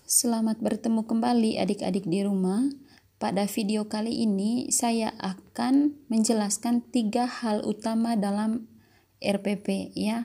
Selamat bertemu kembali adik-adik di rumah. Pada video kali ini saya akan menjelaskan 3 hal utama dalam RPP ya,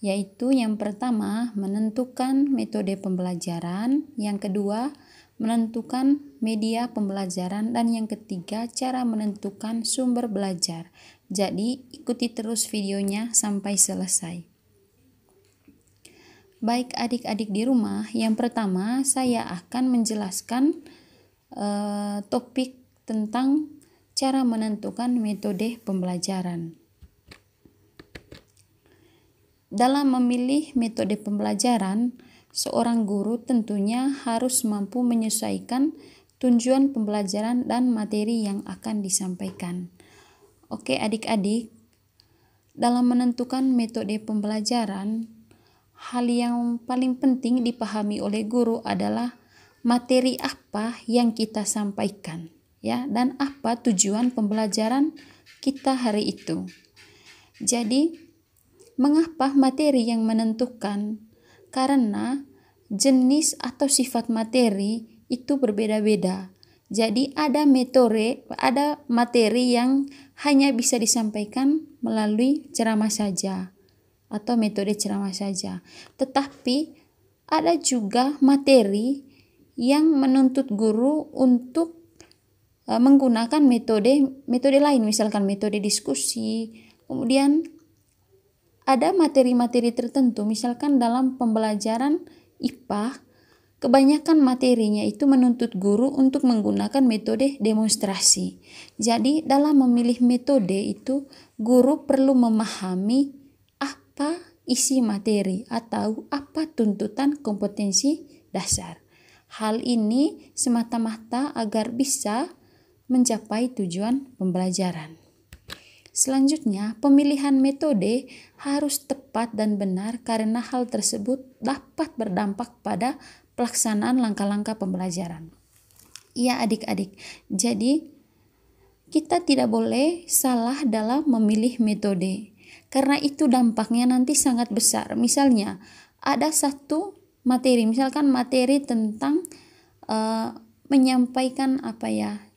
yaitu yang pertama menentukan metode pembelajaran, yang kedua menentukan media pembelajaran, dan yang ketiga cara menentukan sumber belajar. Jadi ikuti terus videonya sampai selesai. Baik adik-adik di rumah, yang pertama saya akan menjelaskan topik tentang cara menentukan metode pembelajaran. Dalam memilih metode pembelajaran, seorang guru tentunya harus mampu menyesuaikan tujuan pembelajaran dan materi yang akan disampaikan. Oke adik-adik, dalam menentukan metode pembelajaran, hal yang paling penting dipahami oleh guru adalah materi apa yang kita sampaikan, ya, dan apa tujuan pembelajaran kita hari itu. Jadi, mengapa materi yang menentukan? Karena jenis atau sifat materi itu berbeda-beda. Jadi ada materi yang hanya bisa disampaikan melalui ceramah saja atau metode ceramah saja. Tetapi ada juga materi yang menuntut guru untuk menggunakan metode lain, misalkan metode diskusi. Kemudian ada materi-materi tertentu, misalkan dalam pembelajaran IPA, kebanyakan materinya itu menuntut guru untuk menggunakan metode demonstrasi. Jadi dalam memilih metode itu, guru perlu memahami apa isi materi atau apa tuntutan kompetensi dasar. Hal ini semata-mata agar bisa mencapai tujuan pembelajaran. Selanjutnya, pemilihan metode harus tepat dan benar karena hal tersebut dapat berdampak pada pelaksanaan langkah-langkah pembelajaran. Ya adik-adik, jadi kita tidak boleh salah dalam memilih metode. Karena itu dampaknya nanti sangat besar. Misalnya ada satu materi, misalkan materi tentang menyampaikan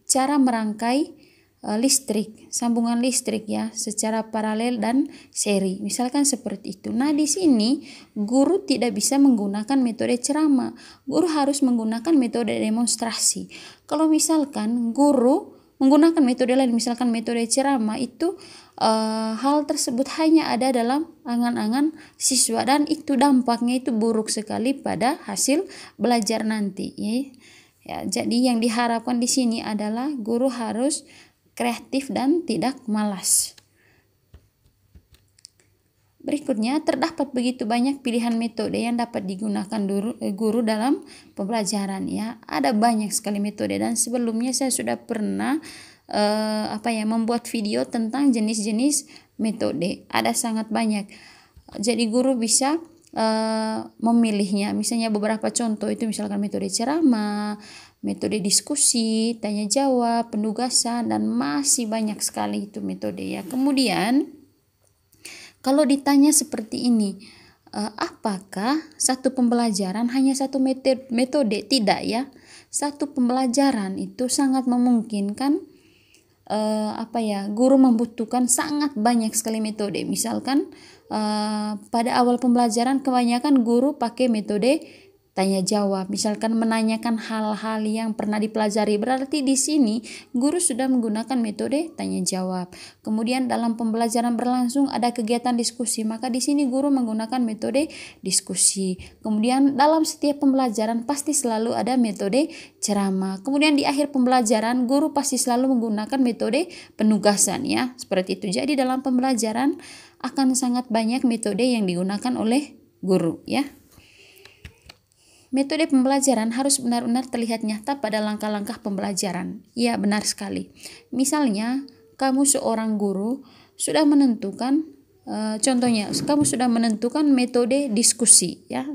cara merangkai listrik, sambungan listrik ya, secara paralel dan seri. Misalkan seperti itu. Nah, di sini guru tidak bisa menggunakan metode ceramah. Guru harus menggunakan metode demonstrasi. Kalau misalkan guru menggunakan metode lain, misalkan metode ceramah, itu hal tersebut hanya ada dalam angan-angan siswa dan itu dampaknya itu buruk sekali pada hasil belajar nanti. Ya, jadi yang diharapkan di sini adalah guru harus kreatif dan tidak malas. Berikutnya, terdapat begitu banyak pilihan metode yang dapat digunakan guru dalam pembelajaran ya. Ada banyak sekali metode dan sebelumnya saya sudah pernah membuat video tentang jenis-jenis metode. Ada sangat banyak. Jadi guru bisa memilihnya. Misalnya beberapa contoh itu misalkan metode ceramah, metode diskusi, tanya jawab, penugasan, dan masih banyak sekali itu metode ya. Kemudian kalau ditanya seperti ini, apakah satu pembelajaran hanya satu metode? Tidak ya. Satu pembelajaran itu sangat memungkinkan guru membutuhkan sangat banyak sekali metode. Misalkan pada awal pembelajaran kebanyakan guru pakai metode tanya jawab, misalkan menanyakan hal-hal yang pernah dipelajari, berarti di sini guru sudah menggunakan metode tanya jawab. Kemudian dalam pembelajaran berlangsung ada kegiatan diskusi, maka di sini guru menggunakan metode diskusi. Kemudian dalam setiap pembelajaran pasti selalu ada metode ceramah. Kemudian di akhir pembelajaran guru pasti selalu menggunakan metode penugasan ya, seperti itu. Jadi dalam pembelajaran akan sangat banyak metode yang digunakan oleh guru ya. Metode pembelajaran harus benar-benar terlihat nyata pada langkah-langkah pembelajaran. Ya, benar sekali. Misalnya, kamu seorang guru sudah menentukan, contohnya, kamu sudah menentukan metode diskusi, ya,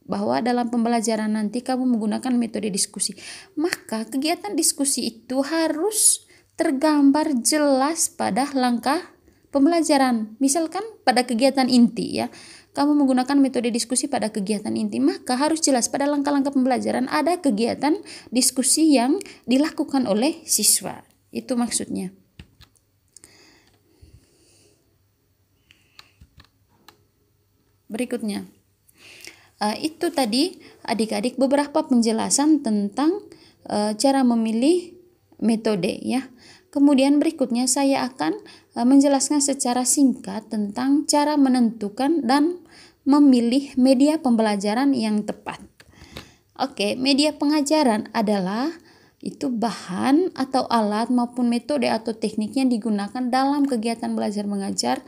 bahwa dalam pembelajaran nanti kamu menggunakan metode diskusi. Maka kegiatan diskusi itu harus tergambar jelas pada langkah pembelajaran. Misalkan pada kegiatan inti, ya. kamu menggunakan metode diskusi pada kegiatan inti, maka harus jelas pada langkah-langkah pembelajaran ada kegiatan diskusi yang dilakukan oleh siswa. Itu maksudnya. Berikutnya, itu tadi adik-adik beberapa penjelasan tentang cara memilih metode ya. Kemudian berikutnya saya akan menjelaskan secara singkat tentang cara menentukan dan memilih media pembelajaran yang tepat. Oke, media pengajaran adalah itu bahan atau alat maupun metode atau teknik yang digunakan dalam kegiatan belajar mengajar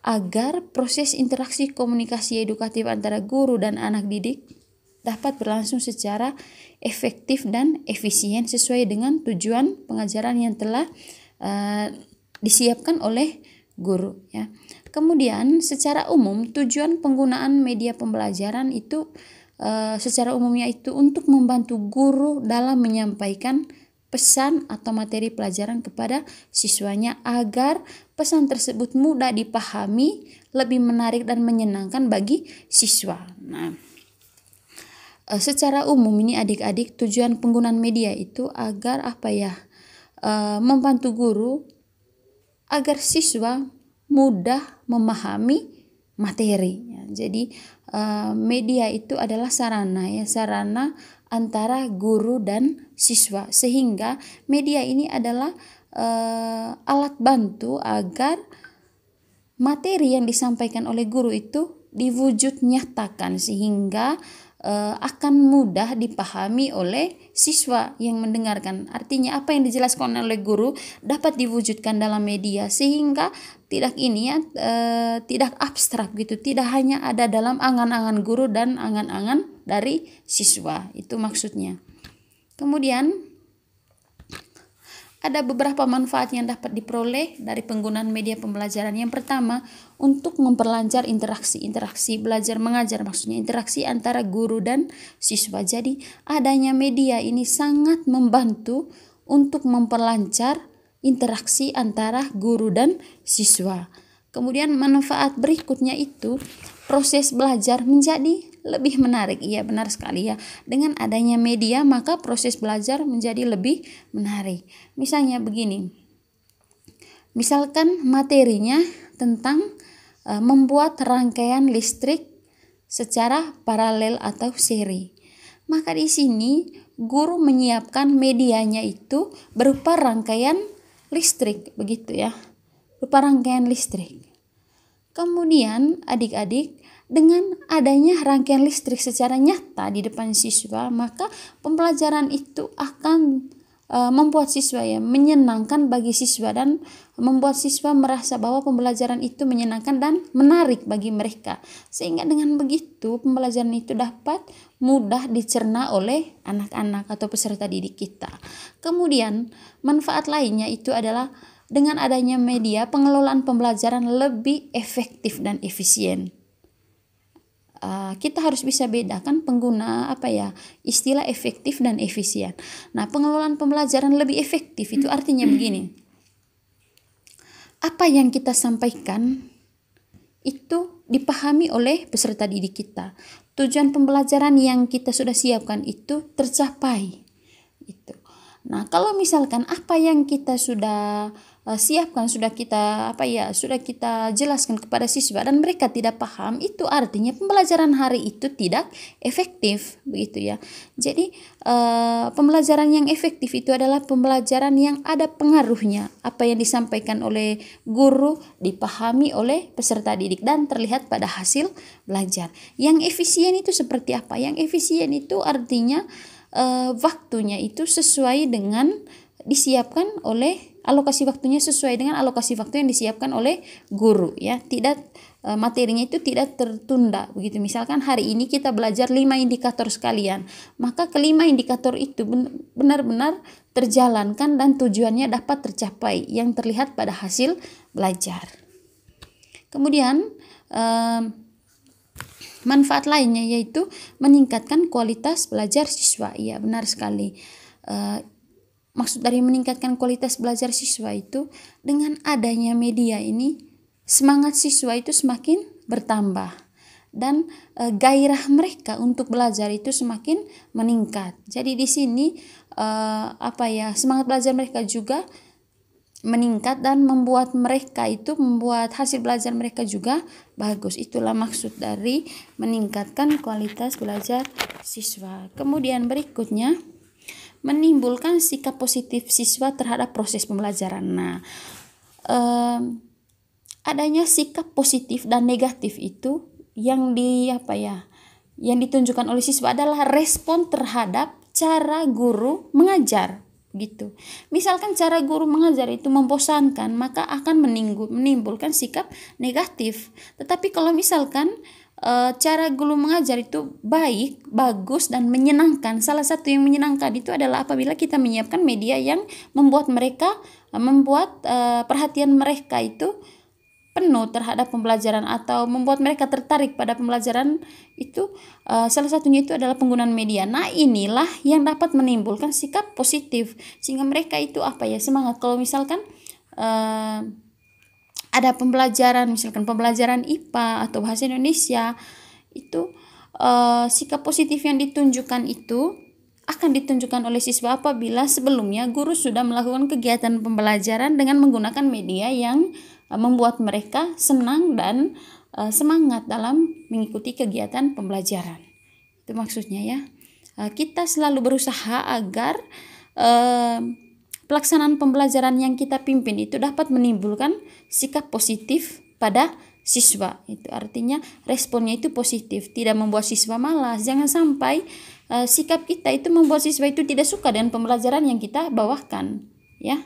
agar proses interaksi komunikasi edukatif antara guru dan anak didik dapat berlangsung secara efektif dan efisien sesuai dengan tujuan pengajaran yang telah disiapkan oleh guru ya. Kemudian secara umum tujuan penggunaan media pembelajaran itu secara umumnya itu untuk membantu guru dalam menyampaikan pesan atau materi pelajaran kepada siswanya agar pesan tersebut mudah dipahami, lebih menarik dan menyenangkan bagi siswa. Nah, secara umum ini adik-adik tujuan penggunaan media itu agar membantu guru agar siswa mudah memahami materi. Jadi media itu adalah sarana antara guru dan siswa, sehingga media ini adalah alat bantu agar materi yang disampaikan oleh guru itu diwujud nyatakan sehingga akan mudah dipahami oleh siswa yang mendengarkan. Artinya apa yang dijelaskan oleh guru dapat diwujudkan dalam media sehingga tidak abstrak gitu, tidak hanya ada dalam angan-angan guru dan angan-angan dari siswa. Itu maksudnya. Kemudian ada beberapa manfaat yang dapat diperoleh dari penggunaan media pembelajaran. Yang pertama, untuk memperlancar interaksi belajar mengajar, maksudnya interaksi antara guru dan siswa. Jadi adanya media ini sangat membantu untuk memperlancar interaksi antara guru dan siswa. Kemudian manfaat berikutnya itu proses belajar menjadi lebih menarik. Iya, benar sekali ya. Dengan adanya media maka proses belajar menjadi lebih menarik. Misalnya begini. Misalkan materinya tentang membuat rangkaian listrik secara paralel atau seri. Maka di sini guru menyiapkan medianya itu berupa rangkaian listrik, begitu ya. Berupa rangkaian listrik. Kemudian adik-adik, dengan adanya rangkaian listrik secara nyata di depan siswa, maka pembelajaran itu akan membuat siswa menyenangkan bagi siswa dan membuat siswa merasa bahwa pembelajaran itu menyenangkan dan menarik bagi mereka. Sehingga dengan begitu pembelajaran itu dapat mudah dicerna oleh anak-anak atau peserta didik kita. Kemudian manfaat lainnya itu adalah dengan adanya media pengelolaan pembelajaran lebih efektif dan efisien. Kita harus bisa bedakan pengguna istilah efektif dan efisien. Nah, pengelolaan pembelajaran lebih efektif itu artinya begini. Apa yang kita sampaikan itu dipahami oleh peserta didik kita. Tujuan pembelajaran yang kita sudah siapkan itu tercapai. Itu. Nah, kalau misalkan apa yang kita sudah siapkan, sudah kita jelaskan kepada siswa dan mereka tidak paham, itu artinya pembelajaran hari itu tidak efektif, begitu ya. Jadi pembelajaran yang efektif itu adalah pembelajaran yang ada pengaruhnya. Apa yang disampaikan oleh guru dipahami oleh peserta didik dan terlihat pada hasil belajar. Yang efisien itu seperti apa? Yang efisien itu artinya waktunya itu sesuai dengan disiapkan oleh alokasi waktunya sesuai dengan alokasi waktu yang disiapkan oleh guru ya. Tidak materinya itu tidak tertunda begitu. Misalkan hari ini kita belajar 5 indikator sekalian, maka kelima indikator itu benar-benar terjalankan dan tujuannya dapat tercapai yang terlihat pada hasil belajar. Kemudian manfaat lainnya yaitu meningkatkan kualitas belajar siswa. Iya, benar sekali. Maksud dari meningkatkan kualitas belajar siswa itu dengan adanya media ini semangat siswa itu semakin bertambah. dan gairah mereka untuk belajar itu semakin meningkat. Jadi di sini semangat belajar mereka juga meningkat dan membuat hasil belajar mereka juga bagus. Itulah maksud dari meningkatkan kualitas belajar siswa. Kemudian berikutnya, menimbulkan sikap positif siswa terhadap proses pembelajaran. Nah, adanya sikap positif dan negatif itu yang ditunjukkan oleh siswa adalah respon terhadap cara guru mengajar gitu. Misalkan cara guru mengajar itu membosankan, maka akan menimbulkan sikap negatif. Tetapi kalau misalkan cara guru mengajar itu baik, bagus dan menyenangkan, salah satu yang menyenangkan itu adalah apabila kita menyiapkan media yang membuat perhatian mereka itu penuh terhadap pembelajaran atau membuat mereka tertarik pada pembelajaran itu. Salah satunya itu adalah penggunaan media. Nah, inilah yang dapat menimbulkan sikap positif sehingga mereka itu semangat. Kalau misalkan ada pembelajaran, misalkan pembelajaran IPA atau bahasa Indonesia, itu sikap positif yang ditunjukkan itu akan ditunjukkan oleh siswa apabila sebelumnya guru sudah melakukan kegiatan pembelajaran dengan menggunakan media yang membuat mereka senang dan semangat dalam mengikuti kegiatan pembelajaran. Itu maksudnya ya. Kita selalu berusaha agar pelaksanaan pembelajaran yang kita pimpin itu dapat menimbulkan sikap positif pada siswa. Itu artinya responnya itu positif, tidak membuat siswa malas. Jangan sampai sikap kita itu membuat siswa itu tidak suka dengan pembelajaran yang kita bawakan, ya.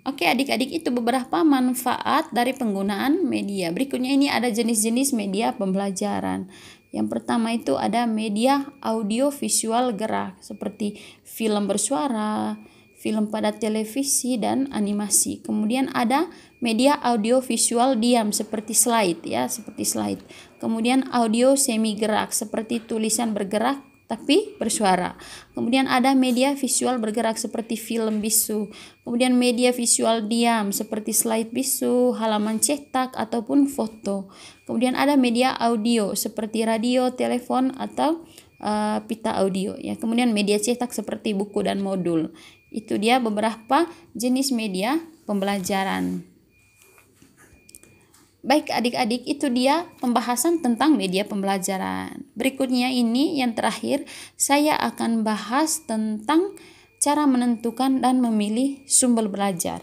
Oke, adik-adik, itu beberapa manfaat dari penggunaan media. Berikutnya ini ada jenis-jenis media pembelajaran. Yang pertama itu ada media audio visual gerak seperti film bersuara, film pada televisi dan animasi. Kemudian ada media audio visual diam seperti slide ya, seperti slide. Kemudian audio semi gerak seperti tulisan bergerak tapi bersuara. Kemudian ada media visual bergerak seperti film bisu. Kemudian media visual diam seperti slide bisu, halaman cetak ataupun foto. Kemudian ada media audio seperti radio, telepon atau pita audio ya. Kemudian media cetak seperti buku dan modul. Itu dia beberapa jenis media pembelajaran. Baik adik-adik, itu dia pembahasan tentang media pembelajaran. Berikutnya ini yang terakhir, saya akan bahas tentang cara menentukan dan memilih sumber belajar.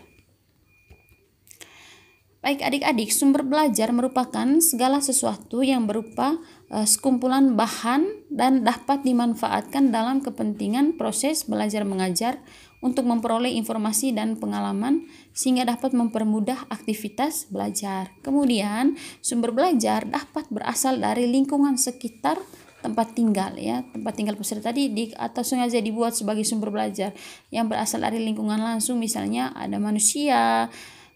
Baik adik-adik, sumber belajar merupakan segala sesuatu yang berupa sekumpulan bahan dan dapat dimanfaatkan dalam kepentingan proses belajar mengajar untuk memperoleh informasi dan pengalaman sehingga dapat mempermudah aktivitas belajar. Kemudian, sumber belajar dapat berasal dari lingkungan sekitar tempat tinggal ya. Tempat tinggal peserta didik atau sengaja dibuat sebagai sumber belajar yang berasal dari lingkungan langsung, misalnya ada manusia,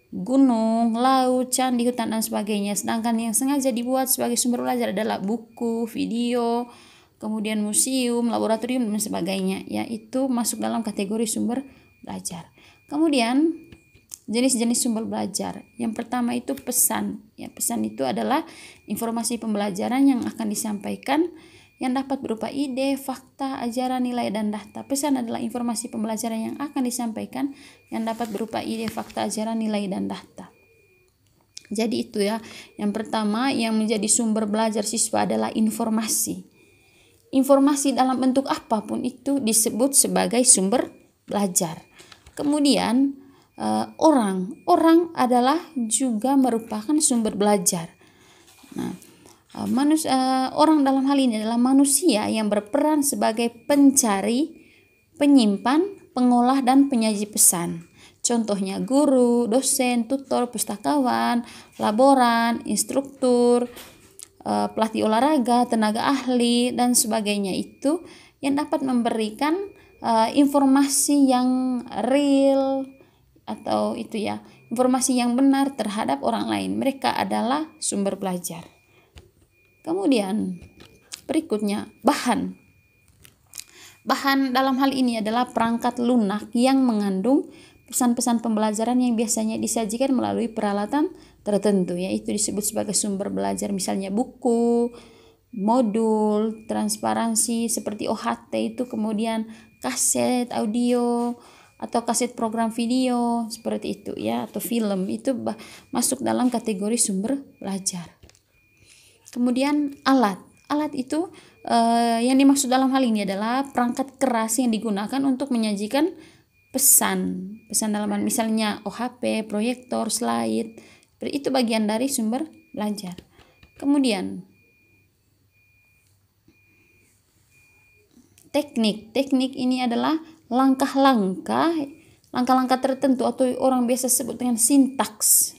gunung, laut, candi, hutan dan sebagainya. Sedangkan yang sengaja dibuat sebagai sumber belajar adalah buku, video, kemudian museum, laboratorium dan sebagainya, yaitu masuk dalam kategori sumber belajar. Kemudian jenis-jenis sumber belajar. Yang pertama itu pesan. Ya, pesan itu adalah informasi pembelajaran yang akan disampaikan yang dapat berupa ide, fakta, ajaran, nilai dan data. Pesan adalah informasi pembelajaran yang akan disampaikan yang dapat berupa ide, fakta, ajaran, nilai dan data. Jadi itu ya. Yang pertama yang menjadi sumber belajar siswa adalah informasi. Informasi dalam bentuk apapun itu disebut sebagai sumber belajar. Kemudian orang adalah juga merupakan sumber belajar. Nah, orang dalam hal ini adalah manusia yang berperan sebagai pencari, penyimpan, pengolah dan penyaji pesan. Contohnya guru, dosen, tutor, pustakawan, laboran, instruktur, pelatih olahraga, tenaga ahli dan sebagainya, itu yang dapat memberikan informasi yang real atau itu ya, informasi yang benar terhadap orang lain. Mereka adalah sumber belajar. Kemudian berikutnya bahan. Bahan dalam hal ini adalah perangkat lunak yang mengandung pesan-pesan pembelajaran yang biasanya disajikan melalui peralatan tertentu, yaitu disebut sebagai sumber belajar, misalnya buku, modul, transparansi seperti OHT itu, kemudian kaset audio atau kaset program video seperti itu ya, atau film, itu masuk dalam kategori sumber belajar. Kemudian alat itu yang dimaksud dalam hal ini adalah perangkat keras yang digunakan untuk menyajikan pesan dalam misalnya OHP, proyektor, slide, itu bagian dari sumber belajar. Kemudian teknik ini adalah langkah-langkah tertentu atau orang biasa sebut dengan sintaks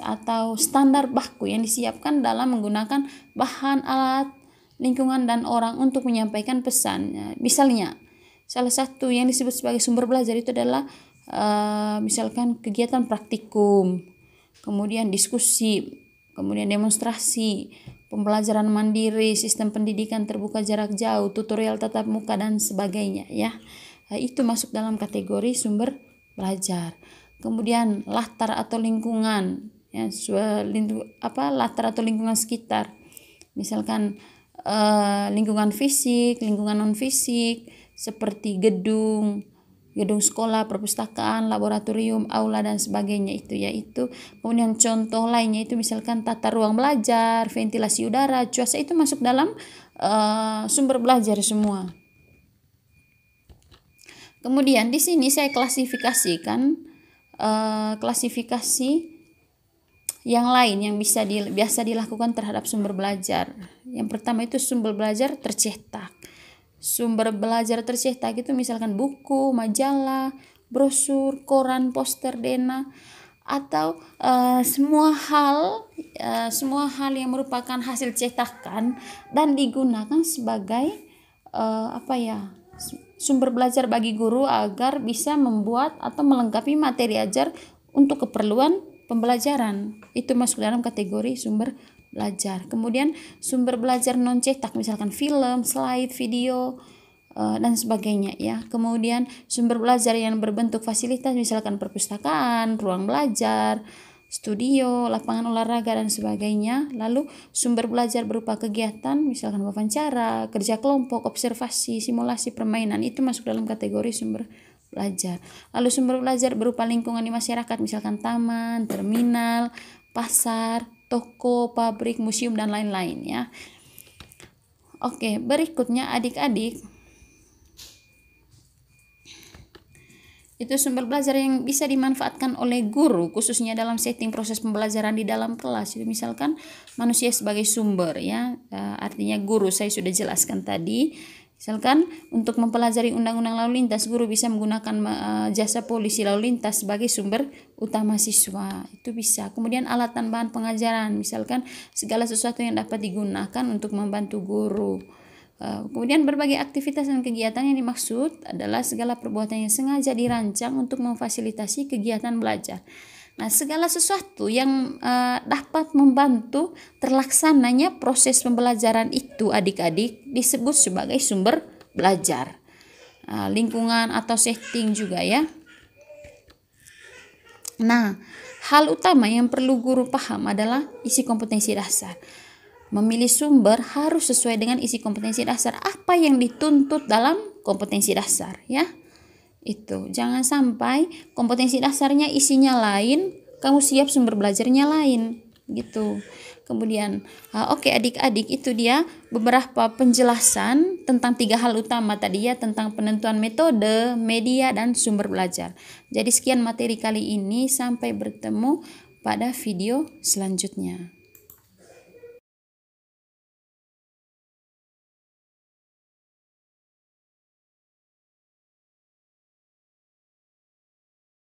atau standar baku yang disiapkan dalam menggunakan bahan, alat, lingkungan, dan orang untuk menyampaikan pesan. Misalnya salah satu yang disebut sebagai sumber belajar itu adalah misalkan kegiatan praktikum, kemudian diskusi, kemudian demonstrasi, pembelajaran mandiri, sistem pendidikan terbuka jarak jauh, tutorial tatap muka, dan sebagainya ya. Itu masuk dalam kategori sumber belajar. Kemudian latar atau lingkungan ya, latar atau lingkungan sekitar, misalkan lingkungan fisik, lingkungan non fisik seperti gedung sekolah, perpustakaan, laboratorium, aula, dan sebagainya itu ya. Itu kemudian contoh lainnya itu misalkan tata ruang belajar, ventilasi udara, cuaca, itu masuk dalam sumber belajar semua. Kemudian di sini saya klasifikasikan klasifikasi yang lain yang biasa dilakukan terhadap sumber belajar. Yang pertama itu sumber belajar tercetak. Sumber belajar tercetak itu misalkan buku, majalah, brosur, koran, poster, dena, atau semua hal yang merupakan hasil cetakan dan digunakan sebagai sumber belajar bagi guru agar bisa membuat atau melengkapi materi ajar untuk keperluan pembelajaran. Itu masuk dalam kategori sumber belajar. Kemudian sumber belajar non cetak misalkan film, slide, video, dan sebagainya ya. Kemudian sumber belajar yang berbentuk fasilitas misalkan perpustakaan, ruang belajar, studio, lapangan olahraga, dan sebagainya. Lalu sumber belajar berupa kegiatan misalkan wawancara, kerja kelompok, observasi, simulasi, permainan, itu masuk dalam kategori sumber belajar. Lalu sumber belajar berupa lingkungan di masyarakat misalkan taman, terminal, pasar, toko, pabrik, museum, dan lain-lain ya. Oke, berikutnya adik-adik, itu sumber belajar yang bisa dimanfaatkan oleh guru khususnya dalam setting proses pembelajaran di dalam kelas. Itu misalkan manusia sebagai sumber ya, artinya guru saya sudah jelaskan tadi. Misalkan untuk mempelajari undang-undang lalu lintas, guru bisa menggunakan jasa polisi lalu lintas sebagai sumber utama siswa, itu bisa. Kemudian alat dan bahan pengajaran, misalkan segala sesuatu yang dapat digunakan untuk membantu guru. Kemudian berbagai aktivitas dan kegiatan yang dimaksud adalah segala perbuatan yang sengaja dirancang untuk memfasilitasi kegiatan belajar. Nah, segala sesuatu yang dapat membantu terlaksananya proses pembelajaran itu adik-adik disebut sebagai sumber belajar. Lingkungan atau setting juga ya. Nah, hal utama yang perlu guru paham adalah isi kompetensi dasar. Memilih sumber harus sesuai dengan isi kompetensi dasar, apa yang dituntut dalam kompetensi dasar ya. Itu jangan sampai kompetensi dasarnya isinya lain, kamu siap sumber belajarnya lain gitu. Kemudian oke adik-adik, itu dia beberapa penjelasan tentang 3 hal utama tadi ya, tentang penentuan metode, media, dan sumber belajar. Jadi sekian materi kali ini, sampai bertemu pada video selanjutnya.